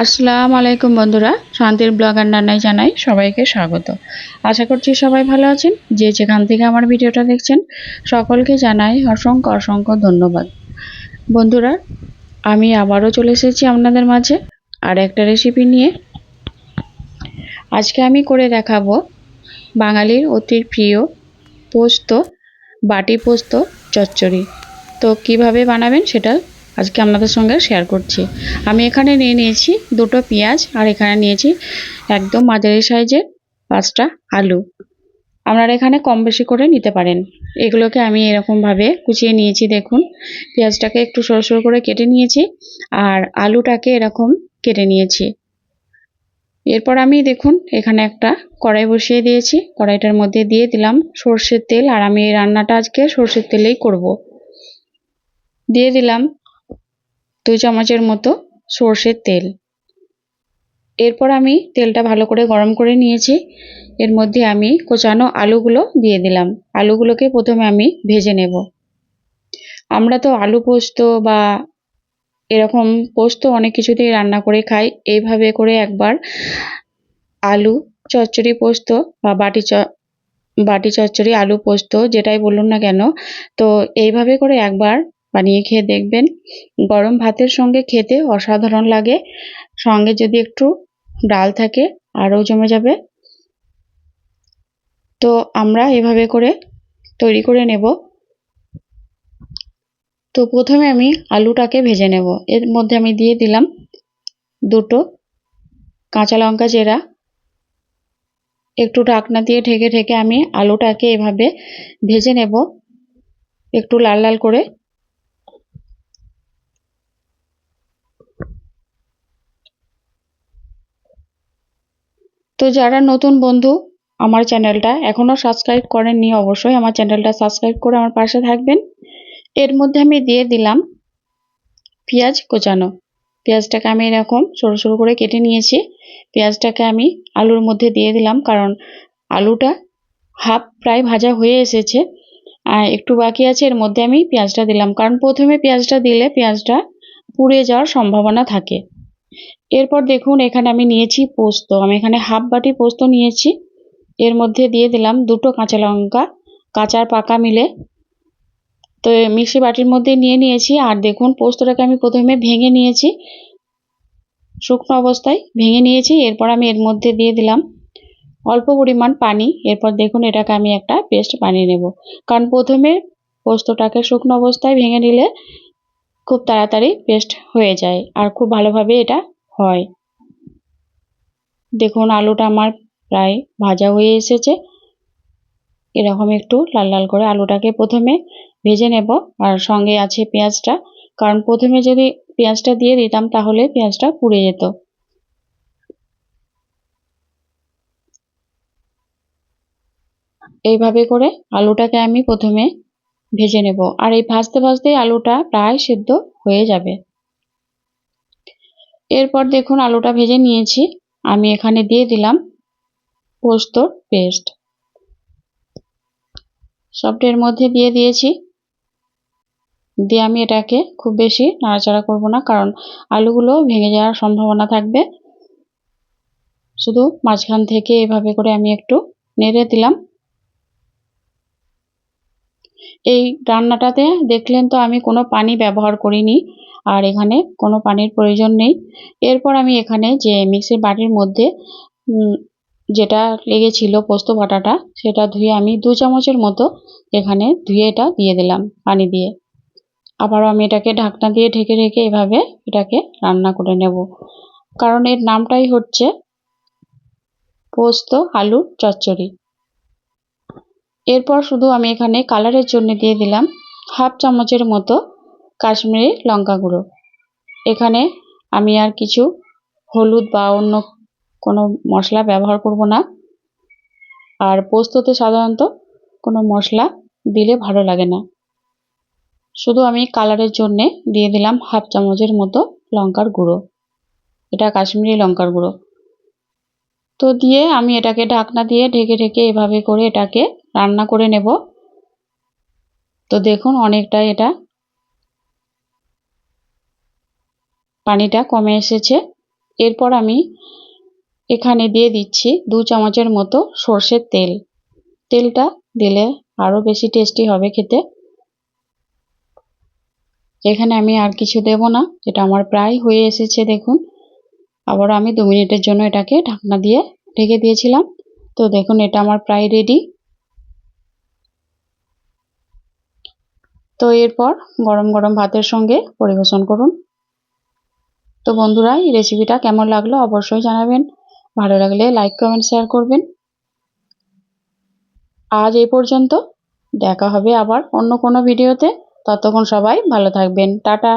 আসসালামু আলাইকুম বন্ধুরা, শান্তির ব্লগ আর রান্নায় জানাই সবাইকে স্বাগত। আশা করছি সবাই ভালো আছেন। যে যেখান থেকে আমার ভিডিওটা দেখছেন সকলকে জানাই অসংখ্য অসংখ্য ধন্যবাদ। বন্ধুরা, আমি আবারও চলে এসেছি আপনাদের মাঝে আর একটা রেসিপি নিয়ে। আজকে আমি করে দেখাবো বাঙালির অতি প্রিয় পোস্ত, বাটি পোস্ত চচ্চড়ি। তো কিভাবে বানাবেন সেটা আজকে আপনাদের সঙ্গে শেয়ার করছি। আমি এখানে নিয়েছি দুটো পেঁয়াজ আর এখানে নিয়েছি একদম মাঝারি সাইজের 5টা আলু। আপনারা এখানে কম বেশি করে নিতে পারেন। এগুলোকে আমি এরকমভাবে কুচিয়ে নিয়েছি। দেখুন, পেঁয়াজটাকে একটু সরু সরু করে কেটে নিয়েছি আর আলুটাকে এরকম কেটে নিয়েছি। এরপর আমি দেখুন এখানে একটা কড়াই বসিয়ে দিয়েছি। কড়াইটার মধ্যে দিয়ে দিলাম সর্ষের তেল, আর আমি এই রান্নাটা আজকে সর্ষের তেলেই করব। দিয়ে দিলাম 2 চামচের মতো সর্ষের তেল। এরপর আমি তেলটা ভালো করে গরম করে নিয়েছি। এর মধ্যে আমি কোচানো আলুগুলো দিয়ে দিলাম। আলুগুলোকে প্রথমে আমি ভেজে নেব। আমরা তো আলু পোস্ত বা এরকম পোস্ত অনেক কিছুতেই রান্না করে খাই। এইভাবে করে একবার আলু চচ্চড়ি পোস্ত বা বাটি চচ্চড়ি আলু পোস্ত যেটাই বলুন না কেন, তো এইভাবে করে একবার বানিয়ে খেয়ে দেখবেন। গরম ভাতের সঙ্গে খেতে অসাধারণ লাগে। সঙ্গে যদি একটু ডাল থাকে আরও জমে যাবে। তো আমরা এভাবে করে তৈরি করে নেব। তো প্রথমে আমি আলুটাকে ভেজে নেব। এর মধ্যে আমি দিয়ে দিলাম দুটো কাঁচা লঙ্কা চেরা। একটু ঢাকনা দিয়ে ঢেকে ঢেকে আমি আলুটাকে এভাবে ভেজে নেব একটু লাল লাল করে। তো যারা নতুন বন্ধু আমার চ্যানেলটা এখনও সাবস্ক্রাইব করেননি, অবশ্যই আমার চ্যানেলটা সাবস্ক্রাইব করে আমার পাশে থাকবেন। এর মধ্যে আমি দিয়ে দিলাম পেঁয়াজ কোচানো। পেঁয়াজটাকে আমি এরকম সরু সরু করে কেটে নিয়েছি। পেঁয়াজটাকে আমি আলুর মধ্যে দিয়ে দিলাম, কারণ আলুটা হাফ প্রায় ভাজা হয়ে এসেছে আর একটু বাকি আছে। এর মধ্যে আমি পেঁয়াজটা দিলাম, কারণ প্রথমে পেঁয়াজটা দিলে পেঁয়াজটা পুড়ে যাওয়ার সম্ভাবনা থাকে। এরপর দেখুন এখানে আমি নিয়েছি পোস্ত। আমি এখানে হাফ বাটি পোস্ত নিয়েছি। এর মধ্যে দিয়ে দিলাম দুটো কাঁচা লঙ্কা, কাঁচা আর পাকা মিলে। তো মিক্সি বাটির মধ্যে নিয়ে নিয়েছি। আর দেখুন পোস্তটাকে আমি প্রথমে ভেঙে নিয়েছি, শুকনো অবস্থায় ভেঙে নিয়েছি। এরপর আমি এর মধ্যে দিয়ে দিলাম অল্প পরিমাণ পানি। এরপর দেখুন এটাকে আমি একটা পেস্ট বানিয়ে নেব, কারণ প্রথমে পোস্তটাকে শুকনো অবস্থায় ভেঙে নিলে খুব তাড়াতাড়ি পেস্ট হয়ে যায় আর খুব ভালোভাবে এটা হয়। দেখুন আলুটা আমার প্রায় ভাজা হয়ে এসেছে। এরকম একটু লাল লাল করে আলুটাকে প্রথমে ভেজে নেব। আর সঙ্গে আছে পেঁয়াজটা, কারণ প্রথমে যদি পেঁয়াজটা দিয়ে দিতাম তাহলে পেঁয়াজটা পুড়ে যেত। এইভাবে করে আলুটাকে আমি প্রথমে ভেজে নেব, আর এই ভাজতে ভাজতেই আলুটা প্রায় সিদ্ধ হয়ে যাবে। এরপর দেখুন আলুটা ভেজে নিয়েছি। আমি এখানে দিয়ে দিলাম পোস্তর পেস্ট। সবটার মধ্যে দিয়ে দিয়েছি। দিয়ে আমি এটাকে খুব বেশি নাড়াচাড়া করব না, কারণ আলুগুলো ভেঙে যাওয়ার সম্ভাবনা থাকবে। শুধু মাঝখান থেকে এভাবে করে আমি একটু নেড়ে দিলাম। এই রান্নাটাতে দেখলেন তো আমি কোনো পানি ব্যবহার করিনি, আর এখানে কোনো পানির প্রয়োজন নেই। এরপর আমি এখানে যে মিক্সির বাটির মধ্যে যেটা লেগেছিল পোস্ত বাটাটা, সেটা ধুয়ে আমি 2 চামচের মতো এখানে ধুয়ে এটা দিয়ে দিলাম পানি দিয়ে। আবারও আমি এটাকে ঢাকনা দিয়ে ঢেকে ঢেকে এভাবে এটাকে রান্না করে নেব, কারণ এর নামটাই হচ্ছে পোস্ত আলুর চচ্চড়ি। এরপর শুধু আমি এখানে কালারের জন্য দিয়ে দিলাম হাফ চামচের মতো কাশ্মীরি লঙ্কা গুঁড়ো। এখানে আমি আর কিছু হলুদ বা অন্য কোনো মশলা ব্যবহার করব না। আর পোস্ততে সাধারণত কোনো মশলা দিলে ভালো লাগে না। শুধু আমি কালারের জন্য দিয়ে দিলাম হাফ চামচের মতো লঙ্কার গুঁড়ো। এটা কাশ্মীরি লঙ্কার গুঁড়ো। তো দিয়ে আমি এটাকে ঢাকনা দিয়ে ঢেকে ঢেকে এভাবে করে এটাকে রান্না করে নেব। তো দেখুন অনেকটাই এটা পানিটা কমে এসেছে। এরপর আমি এখানে দিয়ে দিচ্ছি 2 চামচের মতো সর্ষের তেল। তেলটা দিলে আরও বেশি টেস্টি হবে খেতে। এখানে আমি আর কিছু দেব না, এটা আমার প্রায় হয়ে এসেছে দেখুন। আবার আমি 2 মিনিটের জন্য এটাকে ঢাকনা দিয়ে ঢেকে দিয়েছিলাম। তো দেখুন এটা আমার প্রায় রেডি। তো এরপর গরম গরম ভাতের সঙ্গে পরিবেশন করুন। তো বন্ধুরা, এই রেসিপিটা কেমন লাগলো অবশ্যই জানাবেন। ভালো লাগলে লাইক কমেন্ট শেয়ার করবেন। আজ এই পর্যন্ত, দেখা হবে আবার অন্য কোনো ভিডিওতে। ততক্ষণ সবাই ভালো থাকবেন। টাটা।